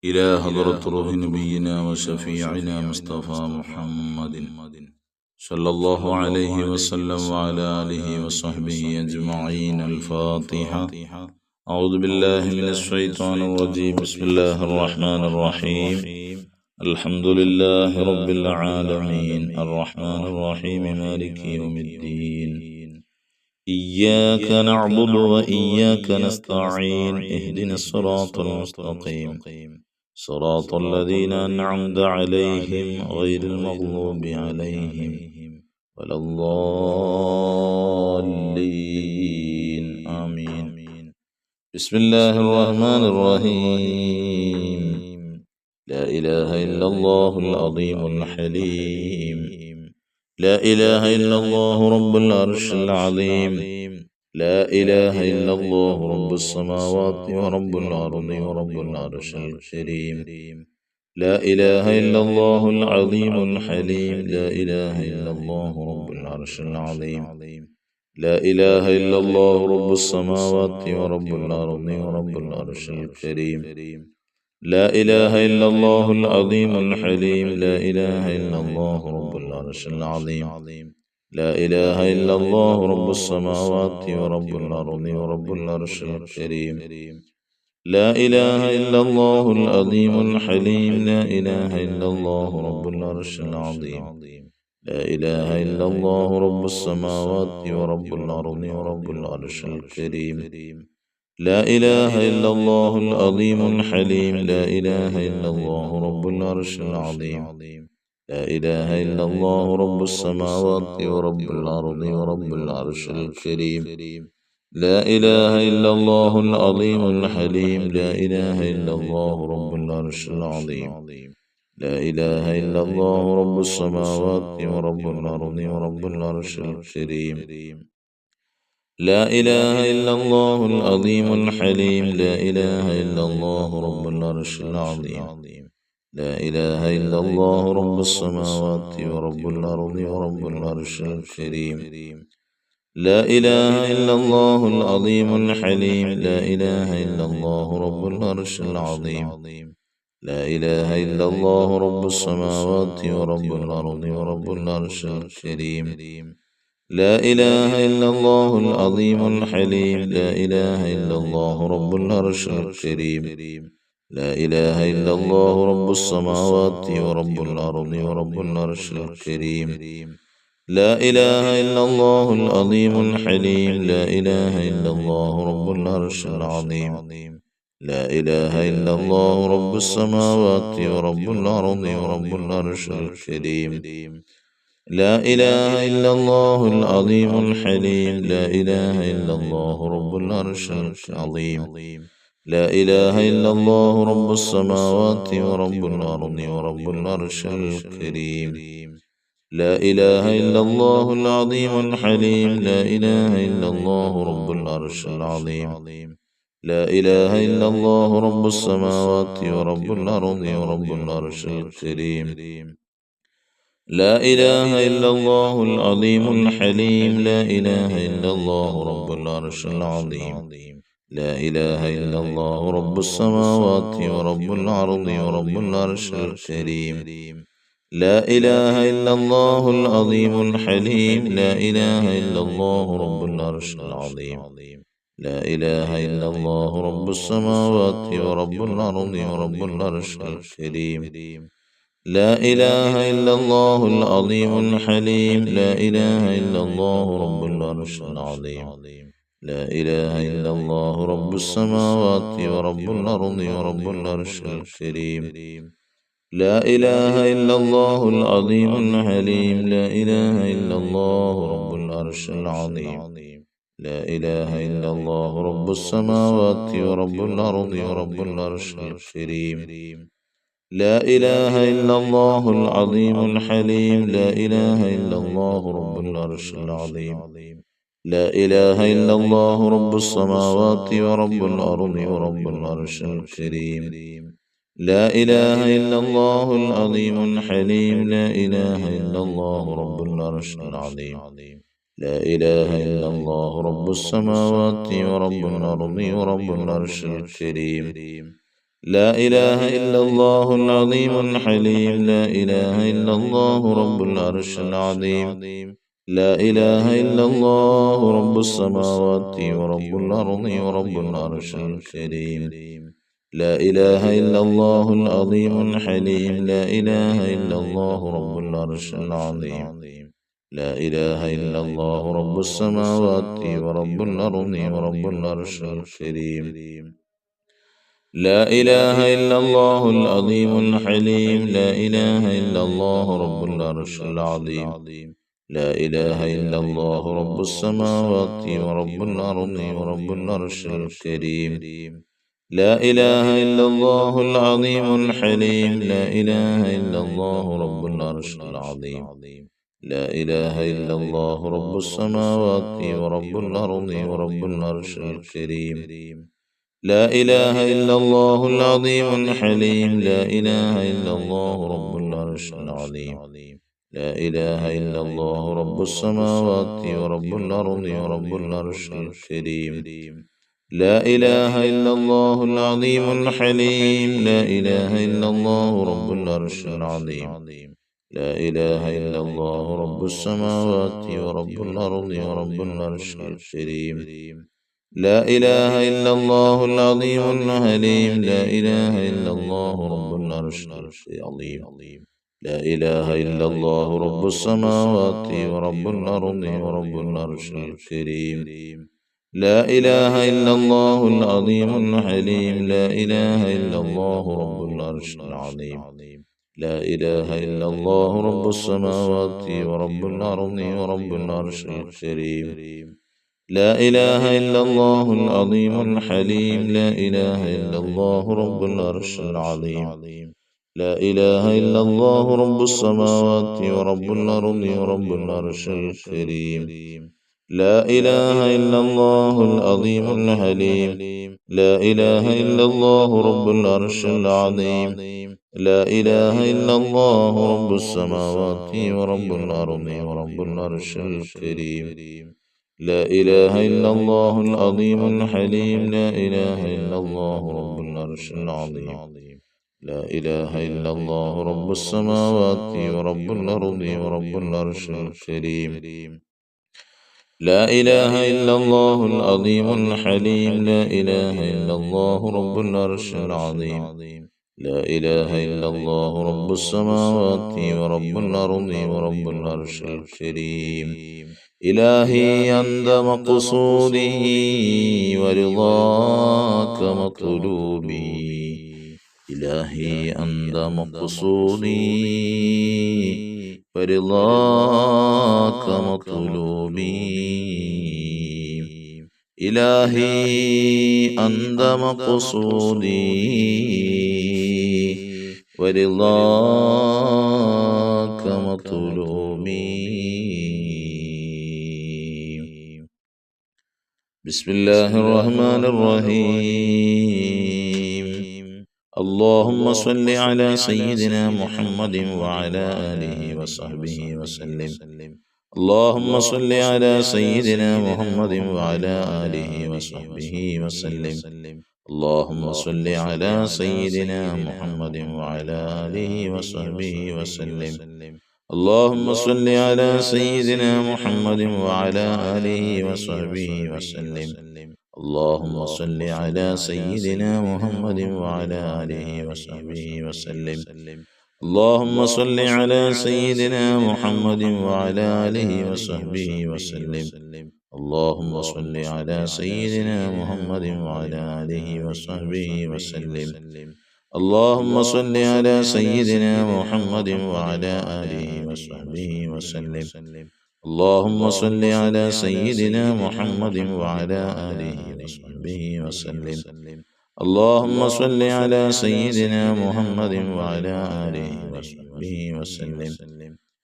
إلى حضرة روح نبينا وشفيعنا مصطفى محمد صلى الله عليه وسلم وعلى آله وصحبه أجمعين. الفاتحة. أعوذ بالله من الشيطان الرجيم. بسم الله الرحمن الرحيم. الحمد لله رب العالمين الرحمن الرحيم مالك يوم الدين. إياك نعبد وإياك نستعين. اهدنا الصراط المستقيم صراط الذين أنعمت عليهم غير المغضوب عليهم ولا الضالين. آمين. بسم الله الرحمن الرحيم. لا إله إلا الله العظيم الحليم. لا إله إلا الله رب العرش العظيم. لا إله إلا الله رب السماوات ورب الأرض ورب العرش الكريم. لا إله إلا الله العظيم الحليم. لا إله إلا الله رب العرش العظيم. لا إله إلا الله رب السماوات ورب الأرض ورب العرش الكريم. لا إله إلا الله العظيم الحليم. لا إله إلا الله رب العرش العظيم. لا إله إلا الله رب السماوات ورب الأرض ورب العرش الكريم. لا إله إلا الله العظيم الحليم. لا إله إلا الله رب العرش العظيم. لا إله إلا الله رب السماوات ورب الأرض ورب العرش الكريم. لا إله إلا الله العظيم الحليم. لا إله إلا الله رب العرش العظيم. لا إله إلا الله رب السماوات ورب الأرض ورب العرش الكريم. لا إله إلا الله العظيم الحليم. لا إله إلا الله رب العرش العظيم. لا إله إلا الله رب السماوات ورب الأرض ورب العرش الكريم. لا إله إلا الله العظيم الحليم. لا إله إلا الله رب العرش العظيم. لا إله إلا الله رب السماوات ورب الأرض ورب العرش الكريم. لا إله إلا الله العظيم الحليم. لا إله إلا الله رب العرش العظيم. لا إله إلا الله رب السماوات ورب الأرض ورب العرش الكريم. لا إله إلا الله العظيم الحليم. لا إله إلا الله رب العرش الكريم. لا إله إلا الله رب السماوات ورب الأرض ورب العرش الكريم. لا إله إلا الله العظيم الحليم. لا إله إلا الله رب العرش العظيم. لا إله إلا الله رب السماوات ورب الأرض ورب العرش الكريم. لا إله إلا الله العظيم الحليم. لا إله إلا الله رب العرش العظيم. لا إله إلا الله رب السماوات ورب الأرض ورب العرش الكريم. لا إله إلا الله العظيم الحليم. لا إله إلا الله رب العرش العظيم. لا إله إلا الله رب السماوات ورب الأرض ورب العرش الكريم. لا إله إلا الله العظيم الحليم. لا إله إلا الله رب العرش العظيم. لا إله إلا الله رب السماوات ورب الأرض ورب العرش الكريم. لا إله إلا الله العظيم الحليم. لا إله إلا الله رب العرش العظيم. لا إله إلا الله رب السماوات ورب الأرض ورب العرش الكريم. لا إله إلا الله العظيم الحليم. لا إله إلا الله رب العرش العظيم. لا إله إلا الله رب السماوات ورب الأرض ورب العرش الكريم. لا إله إلا الله العظيم الحليم. لا إله إلا الله رب العرش العظيم. لا إله إلا الله رب السماوات ورب الأرض ورب العرش الكريم. لا إله إلا الله العظيم الحليم. لا إله إلا الله رب العرش العظيم. لا إله إلا الله رب السماوات ورب الأرض ورب العرش الكريم. لا إله إلا الله العظيم الحليم. لا إله إلا الله رب العرش العظيم. لا إله إلا الله رب السماوات ورب الأرض ورب العرش الكريم. لا إله إلا الله العظيم الحليم. لا إله إلا الله رب العرش العظيم. لا إله إلا الله رب السماوات ورب الأرض ورب العرش الكريم. لا إله إلا الله العظيم الحليم. لا إله إلا الله رب العرش العظيم. لا إله إلا الله رب السماوات ورب الأرض ورب العرش الكريم. لا إله إلا الله العظيم الحليم. لا إله إلا الله رب العرش العظيم. لا إله إلا الله رب السماوات ورب الأرض ورب العرش الكريم. لا إله إلا الله العظيم الحليم. لا إله إلا الله رب العرش العظيم. لا إله إلا الله رب السماوات ورب الأرض ورب العرش الكريم. لا إله إلا الله العظيم الحليم. لا إله إلا الله رب العرش العظيم. لا إله إلا الله رب السماوات ورب الأرض ورب العرش الكريم. لا إله إلا الله العظيم الحليم. لا إله إلا الله رب العرش العظيم. لا إله إلا الله رب السماوات ورب الأرض ورب العرش الكريم. لا إله إلا الله العظيم الحليم. لا إله إلا الله رب العرش العظيم. لا إله إلا الله رب السماوات ورب الأرض ورب العرش الكريم. لا إله إلا الله العظيم الحليم. لا إله إلا الله رب العرش العظيم. لا إله إلا الله رب السماوات ورب الأرض ورب العرش الكريم. لا إله إلا الله العظيم الحليم. لا إله إلا الله رب العرش العظيم. لا إله إلا الله رب السماوات ورب الأرض ورب العرش الكريم. لا إله إلا الله العظيم الحليم. لا إله إلا الله رب العرش العظيم. لا إله إلا الله رب السماوات ورب الأرض ورب العرش الكريم. لا إله إلا الله العظيم الحليم. لا إله إلا الله رب العرش العظيم. لا إله إلا الله رب السماوات ورب الأرض ورب العرش الكريم. لا إله إلا الله العظيم الحليم. لا إله إلا الله رب العرش العظيم. لا إله إلا الله رب السماوات ورب الأرض ورب العرش الكريم. إلهي أنت مقصودي ورضاك مطلوبي. إلهي أنت مقصودي ورضاك مطلوبي. إلهي أنت مقصودي ورضاك مطلوبي. بسم الله الرحمن الرحيم. اللهم صل على سيدنا محمد وعلى آله وصحبه وسلم. اللهم صل على سيدنا محمد وعلى آله وصحبه وسلم. اللهم صل على سيدنا محمد وعلى آله وصحبه وسلم. اللهم صل على سيدنا محمد وعلى آله وصحبه وسلم. اللهم صل على سيدنا محمد وعلى آله وصحبه وسلم. اللهم صل على سيدنا محمد وعلى آله وصحبه وسلم. اللهم صل على سيدنا محمد وعلى آله وصحبه وسلم. اللهم صل على سيدنا محمد وعلى آله وصحبه وسلم. اللهم صل على سيدنا محمد وعلى آله وصحبه وسلم. اللهم صل على سيدنا محمد وعلى آله وصحبه وسلم.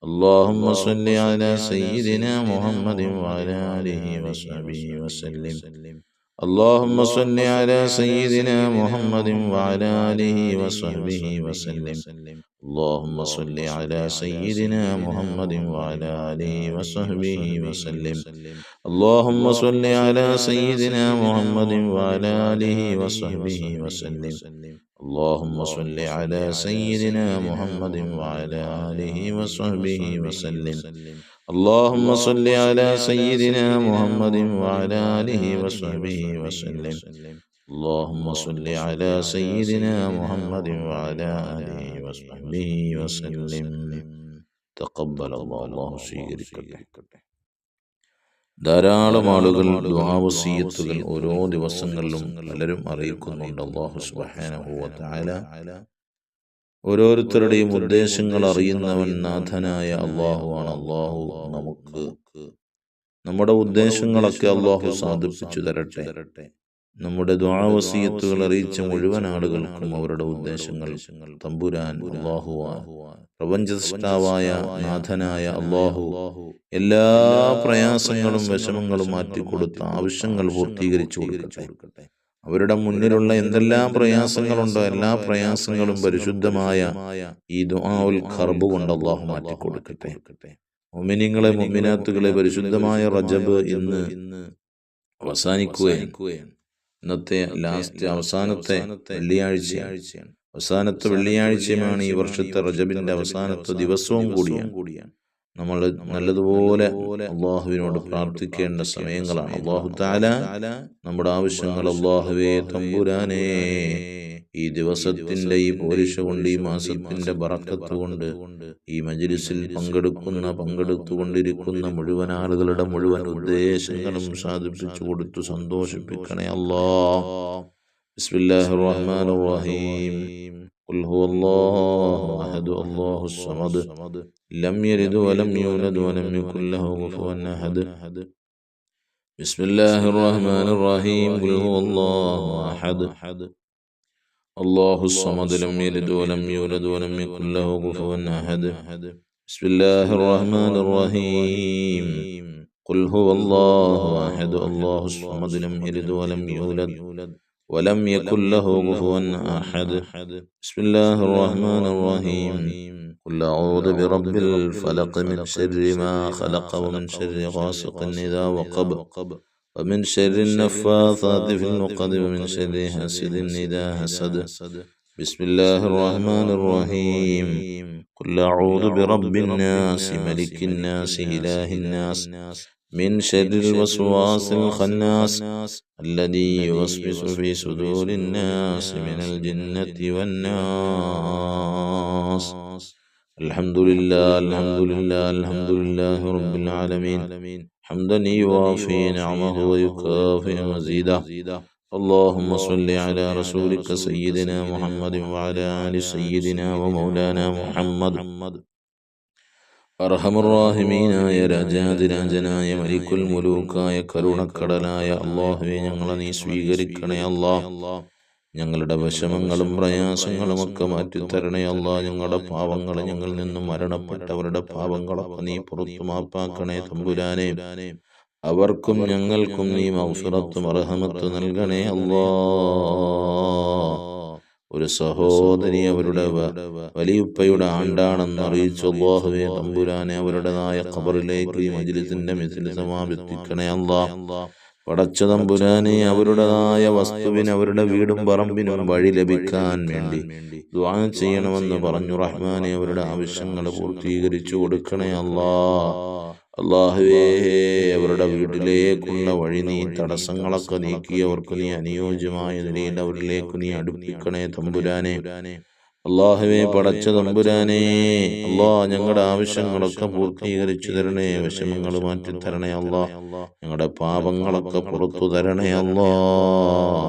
اللهم صل على سيدنا محمد وعلى آله وصحبه وسلم. اللهم صل على سيدنا محمد وعلى آله وصحبه وسلم. اللهم صل على سيدنا محمد وعلى آله وصحبه وسلم. اللهم صل على سيدنا محمد وعلى آله وصحبه وسلم. اللهم صل على سيدنا محمد وعلى آله وصحبه وسلم. اللهم صل على سيدنا محمد وعلى آله وصحبه وسلم. اللهم صل على سيدنا محمد وعلى آله وصحبه وسلم. تقبل الله. الله സ്വീകരിക്കട്ടെ. ധാരാളം ആളുകൾ ദുആ വസിയത്തുകൾ ഓരോ ദിവസങ്ങളിലും പലരും അറിയിക്കുന്നുണ്ട്. അല്ലാഹു സുബ്ഹാനഹു വ തആല ഓരോരുത്തരുടെയും ഉദ്ദേശങ്ങൾ അറിയുന്നവൻ നാഥനായ അല്ലാഹുവാണ്. അല്ലാഹു നമുക്ക് നമ്മുടെ ഉദ്ദേശങ്ങളൊക്കെ അല്ലാഹു സാധിപ്പിച്ചു തരട്ടെ. നമ്മുടെ ദുആ വസിയത്തുകൾ അറിയിച്ച മുഴുവൻ ആളുകൾക്കും അവരുടെ ഉദ്ദേശങ്ങൾ തമ്പുരാൻ അല്ലാഹുവാൻ പ്രപഞ്ചസൃഷ്ടാവായ നാഥനായ അല്ലാഹു എല്ലാ പ്രയാസങ്ങളും വിഷമങ്ങളും മാറ്റിക്കൊടുത്ത ആവശ്യങ്ങൾ പൂർത്തീകരിച്ചു കൊടുക്കട്ടെ. അവരുടെ മുന്നിലുള്ള എന്തെല്ലാം പ്രയാസങ്ങളുണ്ടോ എല്ലാ പ്രയാസങ്ങളും പരിശുദ്ധമായ ഈ ദുആഉൽ ഖർബ് കൊണ്ട് അല്ലാഹു മാറ്റിക്കൊടുക്കട്ടെ. മുഅ്മിനീങ്ങളെ മുഅ്മിനാത്തുകളെ, പരിശുദ്ധമായ റജബ് ഇന്ന് അവസാനിക്കുകയാണ്. ഇന്നത്തെ അവസാനത്തെ വെള്ളിയാഴ്ചയാണ്. അവസാനത്തെ വെള്ളിയാഴ്ചയാണ് ഈ വർഷത്തെ റജബിന്റെ അവസാനത്തെ ദിവസവും കൂടിയാണ്. നമ്മൾ നല്ലതുപോലെ അള്ളാഹുവിനോട് പ്രാർത്ഥിക്കേണ്ട സമയങ്ങളാണ്. അല്ലാഹു തആല നമ്മുടെ ആവശ്യങ്ങൾ അല്ലാഹുവേ തമ്പുരാനേ ഈ ദിവസത്തിന്റെ ഈ പോരിശ കൊണ്ട്, ഈ മാസത്തിന്റെ ബറക്കത്ത് കൊണ്ട്, ഈ മജ്ലിസിൽ പങ്കെടുത്തുകൊണ്ടിരിക്കുന്ന മുഴുവൻ ആളുകളുടെ മുഴുവൻ ഉദ്ദേശങ്ങളും സാധിപ്പിച്ചു കൊടുത്തു സന്തോഷിപ്പിക്കണേ അല്ലാഹ്. ബിസ്മില്ലാഹിർ റഹ്മാനിർ റഹീം. ഖുൽ ഹുവല്ലാഹു അഹദ് അല്ലാഹുസ് സമദ് ലം യലിദ് വലം യൂലദ് വലം യകുൽ ലഹു കുഫുവൻ അഹദ്. ബിസ്മില്ലാഹിർ റഹ്മാനിർ റഹീം. ഖുൽ ഹുവല്ലാഹു അഹദ് അല്ലാഹുസ് സമദ് ലം യലിദ് വലം യൂലദ് വലം യകുൽ ലഹു കുഫുവൻ അഹദ്. ബിസ്മില്ലാഹിർ റഹ്മാനിർ റഹീം. ഖുൽ ഹുവല്ലാഹു അഹദ് അല്ലാഹുസ് സമദ് ലം യലിദ് വലം യൂലദ് വലം യകുൽ ലഹു കുഫുവൻ അഹദ്. ബിസ്മില്ലാഹിർ റഹ്മാനിർ റഹീം. ഖുൽ അഊദു ബിറബ്ബിൽ ഫലഖ് മിൻ ശർരി മാ ഖലഖ വമിൻ ശർരി ഗാസിഖിൻ ഇദാ വഖബ ومن شر النفاثات في العقد ومن شر حاسد إذا حسد. بسم الله الرحمن الرحيم. قل أعوذ برب الناس ملك الناس إله الناس من شر الوسواس الخناس الذي يوسوس في صدور الناس من الجنة والناس. الحمد لله الحمد لله الحمد لله رب العالمين حمدا يوافي نعمه ويكافئ مزيده. اللهم صل على رسولك سيدنا محمد وعلى آل سيدنا ومولانا محمد. അർഹമുറാഹിമീനായ രാജാതിരാജനായ മലിക്കുൽ മുലൂക്കായ കരുണക്കടലായ അല്ലാഹുവേ, ഞങ്ങളെ നീ സ്വീകരിക്കണേ അല്ലാഹ്. ഞങ്ങളുടെ വിഷമങ്ങളും പ്രയാസങ്ങളുമൊക്കെ മാറ്റിത്തരണേ അല്ലാഹ്. ഞങ്ങളുടെ പാവങ്ങൾ, ഞങ്ങളിൽ നിന്നും മരണപ്പെട്ടവരുടെ പാവങ്ങളൊക്കെ നീ പുറത്തു മാപ്പാക്കണേ തമ്പുരാനെ. അവർക്കും ഞങ്ങൾക്കും നീ മഗ്ഫിറത്തും റഹ്മത്ത് നൽകണേ അല്ലാഹ്. ഒരു സഹോദരി അവരുടെ വലിയുപ്പയുടെ ആണ്ടാണെന്ന് അറിയിച്ചു അല്ലാഹുവേ തമ്പുരാനെ, അവരുടേതായ ഖബറിലേക്ക് ഈ മജ്ലിസിന്റെ മിസ്ൽ സമാപിപ്പിക്കണേ അല്ലാഹ്. പടച്ച തമ്പുരാനെ, അവരുടേതായ വസ്തുവിന്, അവരുടെ വീടും പറമ്പിനും വഴി ലഭിക്കാൻ വേണ്ടി ദുആ ചെയ്യണമെന്ന് പറഞ്ഞു റഹ്മാനെ. അവരുടെ ആവശ്യങ്ങൾ പൂർത്തീകരിച്ചു കൊടുക്കണേ അല്ലാഹ്. അല്ലാഹുവേ, അവരുടെ വീട്ടിലേക്കുള്ള വഴി നീ തടസ്സങ്ങളൊക്കെ നീക്കി അവർക്ക് നീ അനുയോജ്യമായ നിലയിൽ അവരിലേക്ക് നീ അടുപ്പിക്കണേ തമ്പുരാനെ. അല്ലാഹുവേ, പടച്ച തമ്പുരാനെ, അല്ലാഹ് ഞങ്ങളുടെ ആവശ്യങ്ങളൊക്കെ പൂർത്തീകരിച്ചു തരണേ, വിഷമങ്ങൾ മാറ്റിത്തരണേ അല്ലാഹ്. ഞങ്ങളുടെ പാപങ്ങളൊക്കെ പുറത്തു തരണേ അല്ലാഹ്.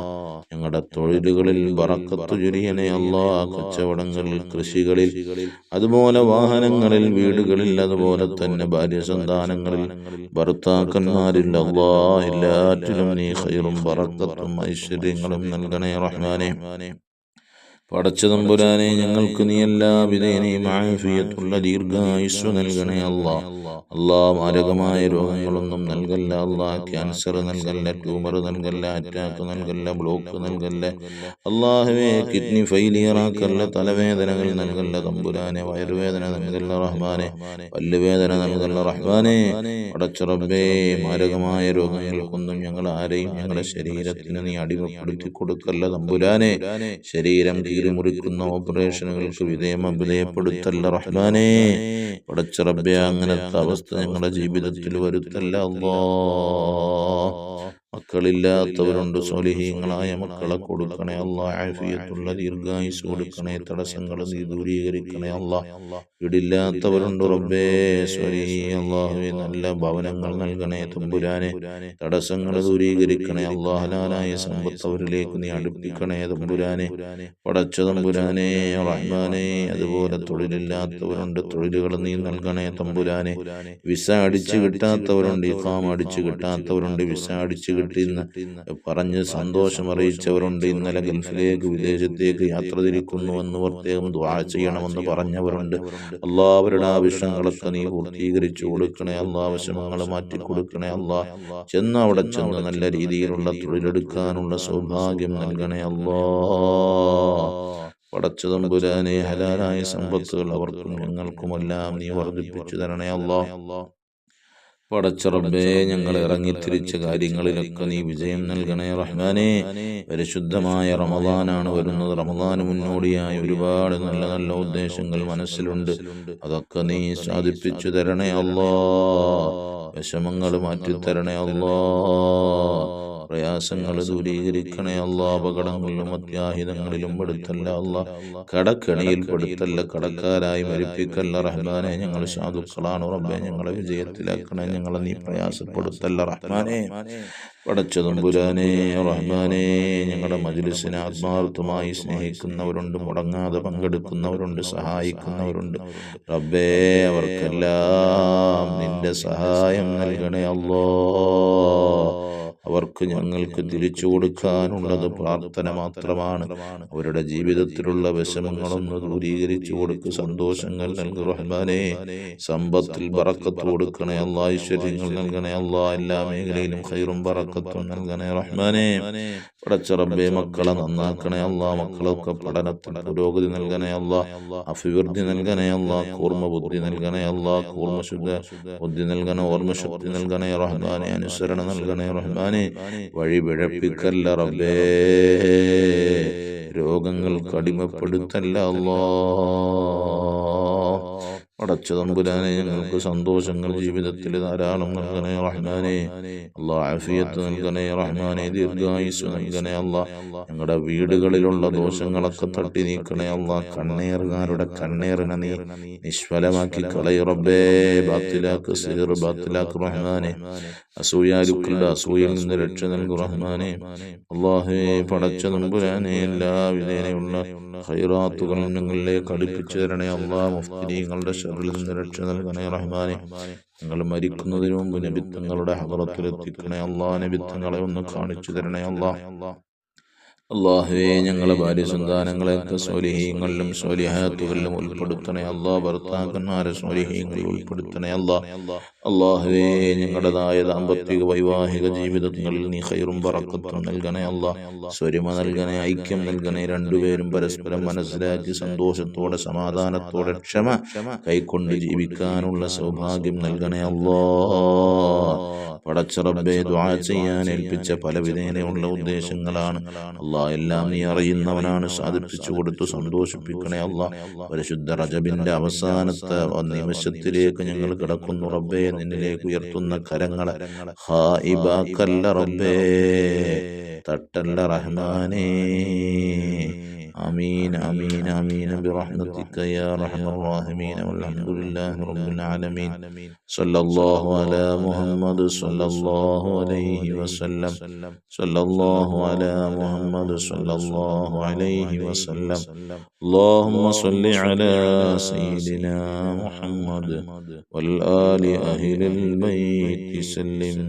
ഞങ്ങളുടെ തൊഴിലുകളിൽ ബറക്കത്ത് ചൊരിയണേ അല്ലാഹ്. കച്ചവടങ്ങളിൽ, കൃഷികളിൽ, അതുപോലെ വാഹനങ്ങളിൽ, വീടുകളിൽ, അതുപോലെ തന്നെ ഭാര്യ സന്താനങ്ങളിൽ, ഭർത്താക്കന്മാരിൽ അല്ലാഹ് എല്ലാറ്റിലും നീ ഖൈറും ബറക്കത്തും ഐശ്വര്യങ്ങളും നൽകണേ റഹ്മാനെ. പടച്ച തമ്പുരാനെ, ഞങ്ങൾക്ക് നീ എല്ലാവിധ ആഫിയത്തുള്ള ദീർഘായുസ്സ് നൽകണേ അല്ലാഹ്. അല്ലാഹ്, മാരകമായ രോഗങ്ങളൊന്നും നൽകല്ല അല്ലാഹ്. ക്യാൻസർ നൽകല്ല, ട്യൂമർ നൽകല്ല, അറ്റാക്ക് നൽകല്ല, ബ്ലോക്ക് നൽകല്ല അല്ലാഹുവേ. കിഡ്നി ഫെയിലിയറാക്കല്ല, തലവേദനകൾ നൽകല്ല തമ്പുരാനെ, വയറുവേദന നൽകല്ല റഹ്മാനെ, പല്ലുവേദന നൽകല്ല റഹ്മാനെ. പടച്ച റബ്ബേ, മാരകമായ രോഗങ്ങൾക്കൊന്നും ഞങ്ങൾ ആരെയും ഞങ്ങളുടെ ശരീരത്തിന് നീ അടിമപ്പെടുത്തി കൊടുക്കല്ല തമ്പുരാനെ. ശരീരം കീറിമുറിക്കുന്ന ഓപ്പറേഷനുകൾക്ക് വിധേയപ്പെടുത്തല്ല റഹ്മാനേ. പടച്ച റബ്ബേ, അങ്ങനത്തെ അവസ്ഥ ഞങ്ങളുടെ ജീവിതത്തിൽ വരുത്തല്ല അല്ലാ. മക്കളില്ലാത്തവരുണ്ട്, സ്വാലിഹീങ്ങളായ മക്കളെ കൊടുക്കണേ അല്ലാ. ആഫിയത്തുള്ള ദീർഘായുസ് കൊടുക്കണേ, തടസ്സങ്ങൾ നീ ദൂരീകരിക്കണേ അല്ലാ. വീടില്ലാത്തവരുണ്ട് റബ്ബേ, അല്ലാഹുവേ, നല്ല ഭവനങ്ങൾ നൽകണേ തമ്പുരാനെ. തടസ്സങ്ങൾ ദൂരീകരിക്കണേ അല്ലാ. ഹലാലായ സമ്പത്ത് അവരിലേക്ക് നീ അടുപ്പിക്കണേ തമ്പുരാനെ. പടച്ച തമ്പുരാനെ റഹ്മാനെ. അതുപോലെ തൊഴിലില്ലാത്തവരുണ്ട്, തൊഴിലുകൾ നീ നൽകണേ തമ്പുരാനെ. വിസ അടിച്ചു കിട്ടാത്തവരുണ്ട്, ഇഖാമ അടിച്ചു കിട്ടാത്തവരുണ്ട്, വിസ അടിച്ചു കിട്ടിയെന്ന് പറഞ്ഞ് സന്തോഷം അറിയിച്ചവരുണ്ട്. ഇന്നലെ ഗൾഫിലേക്ക് വിദേശത്തേക്ക് യാത്ര തിരിക്കുന്നുവെന്ന് പ്രത്യേകം ദുആ ചെയ്യണമെന്ന് പറഞ്ഞവരുണ്ട്. എല്ലാവരുടെ ആവശ്യങ്ങളൊക്കെ നീ പൂർത്തീകരിച്ചു കൊടുക്കണേ അല്ലാ. ആവശ്യങ്ങൾ മാറ്റി കൊടുക്കണേ അല്ലാ. അവിടെ ചെന്ന് നല്ല രീതിയിലുള്ള തൊഴിലെടുക്കാനുള്ള സൗഭാഗ്യം നൽകണേ അല്ലാ. പടച്ച തമ്പുരാനെ, ഹലാലായ സമ്പത്തുകൾ അവർക്കും ഞങ്ങൾക്കുമെല്ലാം നീ വർദ്ധിപ്പിച്ചു തരണേ അല്ലാ. പടച്ച റബ്ബേ, ഞങ്ങൾ ഇറങ്ങിത്തിരിച്ച കാര്യങ്ങളിലൊക്കെ നീ വിജയം നൽകണേ റഹ്മാനേ. പരിശുദ്ധമായ റമദാനാണ് വരുന്നത്. റമദാന് മുന്നോടിയായി ഒരുപാട് നല്ല നല്ല ഉദ്ദേശങ്ങൾ മനസ്സിലുണ്ട്. അതൊക്കെ നീ സാധിപ്പിച്ചു തരണേ അല്ലാ. വിഷമങ്ങൾ മാറ്റിത്തരണേ അല്ലാ. പ്രയാസങ്ങൾ ദൂരീകരിക്കണേ അല്ലാ. അപകടങ്ങളിലും അത്യാഹിതങ്ങളിലും പെടുത്തല്ല അല്ലാ. കടക്കണിയിൽ പെടുത്തല്ല, കടക്കാരായി മരിപ്പിക്കല്ല റഹ്മാനെ. ഞങ്ങൾ സാധുക്കളാണ് റബ്ബേ, ഞങ്ങളെ വിജയത്തിലാക്കണേ. ഞങ്ങളെ നീ പ്രയാസപ്പെടുത്തല്ല റഹ്മാനെ. പടച്ച തമ്പുരാനെ റഹ്മാനെ, ഞങ്ങളുടെ മജ്ലിസിനെ ആത്മാർത്ഥമായി സ്നേഹിക്കുന്നവരുണ്ട്, മുടങ്ങാതെ പങ്കെടുക്കുന്നവരുണ്ട്, സഹായിക്കുന്നവരുണ്ട് റബ്ബേ. അവർക്കെല്ലാം നിന്റെ സഹായം നൽകണേ അല്ലാ. അവർക്ക് ഞങ്ങൾക്ക് തിരിച്ചു കൊടുക്കാനുള്ളത് പ്രാർത്ഥന മാത്രമാണ്. അവരുടെ ജീവിതത്തിലുള്ള വിഷമങ്ങളൊന്ന് ദൂരീകരിച്ചു കൊടുക്ക്, സന്തോഷങ്ങൾ നൽകു റഹ്മാനേ. സമ്പത്തിൽ ബറക്കത്ത് കൊടുക്കണേ അല്ലാ. ഐശ്വര്യങ്ങൾ നൽകണേ അല്ലാ. എല്ലാ മേഖലയിലും ഖൈറും ബറക്കത്തും നൽകണേ റഹ്മാനേ. പടച്ച റബ്ബേ, മക്കളെ നന്നാക്കണേ അല്ലാ. മക്കളൊക്കെ പഠനത്തിൽ പുരോഗതി നൽകണേ അല്ലാ. അഭിവൃദ്ധി നൽകണേ അല്ലാ. കൂർമ്മ ബുദ്ധി നൽകണേ അല്ലാ. കൂർമ്മ ശുദ്ധ ബുദ്ധി നൽകണേ. ഓർമ്മശക്തി നൽകണേ റഹ്മാനെ. അനുസരണ നൽകണേ റഹ്മാനെ. വഴി പിഴപ്പിക്കല്ല റബ്ബേ. രോഗങ്ങൾക്ക് അടിമപ്പെടുത്തല്ല അല്ലാ. പടച്ച തമ്പുരാനെ, ഞങ്ങൾക്ക് സന്തോഷങ്ങൾ ജീവിതത്തിൽ ധാരാളം നൽകണേ റഹ്മാനെ. അല്ലാ, ആഫിയത്ത് നൽകണേ റഹ്മാനെ. ദീർഘായുസ് നൽകണേ അല്ലാ. ഞങ്ങളുടെ വീടുകളിലുള്ള ദോഷങ്ങളൊക്കെ തട്ടി നീക്കണേ അല്ലാ. കണ്ണേറുകാരുടെ കണ്ണേറിനെ നീ നിഷ്ഫലമാക്കി കളയ റബ്ബേ. ബാത്തിലാക്ക്, സിഹർ ബാത്തിലാക്ക് റഹ്മാനെ. അസൂയാലുക്കളുടെ അസൂയയിൽ നിന്ന് രക്ഷ നൽകു റഹ്മാനെ. അല്ലാഹുവേ, പടച്ച തമ്പുരാനെ, എല്ലാ വിധേനയുള്ള ഖൈറാത്തുകൾ ഞങ്ങളിലേക്ക് അടുപ്പിച്ചു തരണേ അല്ലാ. മുഫ്തിനീങ്ങളുടെ ശർറിൽ നിന്ന് രക്ഷ നൽകണേ റഹ്മാനെ. ഞങ്ങൾ മരിക്കുന്നതിന് മുമ്പ് നബിത്തങ്ങളുടെ ഹദറത്തിലെത്തിക്കണേ അല്ലാ. നബിത്തങ്ങളെ ഒന്ന് കാണിച്ചു തരണേ അല്ലാ. അല്ലാഹുവേ, ഞങ്ങളെ ഭാര്യ സന്താനങ്ങളെയൊക്കെ സ്വാലിഹീങ്ങളിലും സ്വാലിഹാത്തുകളിലും ഉൾപ്പെടുത്തണേ അല്ലാ. ഭർത്താക്കന്മാരെ സ്വാലിഹീങ്ങളിൽ ഉൾപ്പെടുത്തണേ അല്ലാ. അല്ലാഹുവേ, ഞങ്ങളുടേതായ ദാമ്പത്തിക വൈവാഹിക ജീവിതങ്ങളിൽ നീ ഖൈറും ബറക്കത്തും നൽകണേ അല്ലാ. സ്വരിമ നൽകണേ, ഐക്യം നൽകണേ. രണ്ടുപേരും പരസ്പരം മനസ്സിലാക്കി സന്തോഷത്തോടെ സമാധാനത്തോടെ ക്ഷമ കൈക്കൊണ്ട് ജീവിക്കാനുള്ള സൗഭാഗ്യം നൽകണേ അല്ലാ. പടച്ച റബ്ബേ, ദുആ ചെയ്യാൻ ഏൽപ്പിച്ച പല വിധേനയുള്ള ഉദ്ദേശങ്ങളാണ് അല്ലാ. എല്ലാം നീ അറിയുന്നവനാണ്. സാധിപ്പിച്ചു കൊടുത്തു സന്തോഷിപ്പിക്കണേ അല്ലാ. പരിശുദ്ധ റജബിന്റെ അവസാനത്തെ നിമിഷത്തിലേക്ക് ഞങ്ങൾ കിടക്കുന്നു റബ്ബേ. നിന്നിലേക്ക് ഉയർത്തുന്ന കരങ്ങളെ ഖായിബാക്കല്ല റബ്ബേ, തട്ടല്ല റഹ്മാനേ. آمين آمين آمين برحمتك يا أرحم الراحمين. والحمد لله رب العالمين. صلى الله على محمد صلى الله عليه وسلم. صلى الله على محمد صلى الله عليه وسلم. اللهم صل على سيدنا محمد والآل أهل البيت سلم.